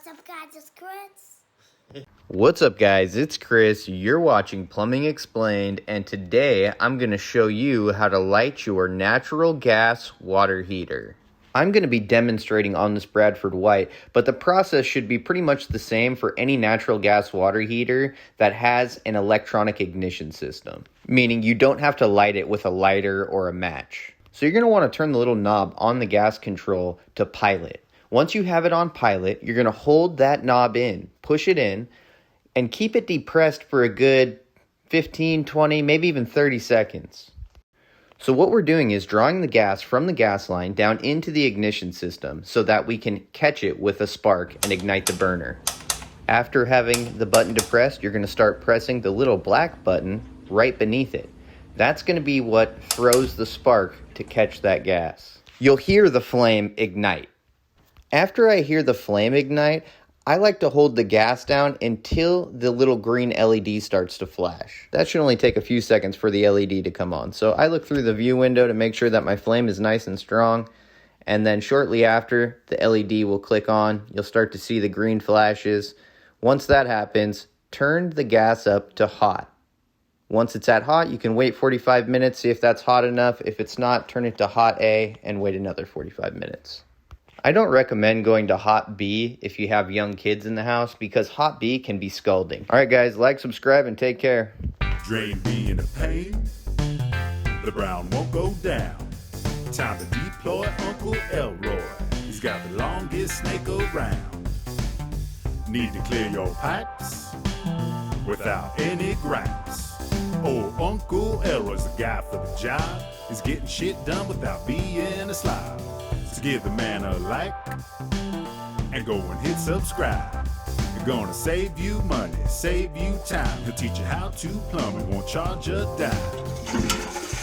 What's up, guys? It's Chris. What's up, guys? It's Chris. You're watching Plumbing Explained, and today I'm going to show you how to light your natural gas water heater. I'm going to be demonstrating on this Bradford White, but the process should be pretty much the same for any natural gas water heater that has an electronic ignition system, meaning you don't have to light it with a lighter or a match. So you're going to want to turn the little knob on the gas control to pilot. Once you have it on pilot, you're going to hold that knob in, push it in, and keep it depressed for a good 15, 20, maybe even 30 seconds. So what we're doing is drawing the gas from the gas line down into the ignition system so that we can catch it with a spark and ignite the burner. After having the button depressed, you're going to start pressing the little black button right beneath it. That's going to be what throws the spark to catch that gas. You'll hear the flame ignite. After I hear the flame ignite, I like to hold the gas down until the little green LED starts to flash. That should only take a few seconds for the LED to come on. So I look through the view window to make sure that my flame is nice and strong. And then shortly after, the LED will click on. You'll start to see the green flashes. Once that happens, turn the gas up to hot. Once it's at hot, you can wait 45 minutes, see if that's hot enough. If it's not, turn it to hot A and wait another 45 minutes. I don't recommend going to hot B if you have young kids in the house because hot B can be scalding. All right, guys, like, subscribe, and take care. Drain B in the pain, the brown won't go down. Time to deploy Uncle Elroy. He's got the longest snake around. Need to clear your pipes without any gripes. Old Uncle Elroy's the guy for the job. He's getting shit done without being a slob. So give the man a like and go and hit subscribe. You're gonna save you money, save you time. He'll teach you how to plumb. He won't charge a dime.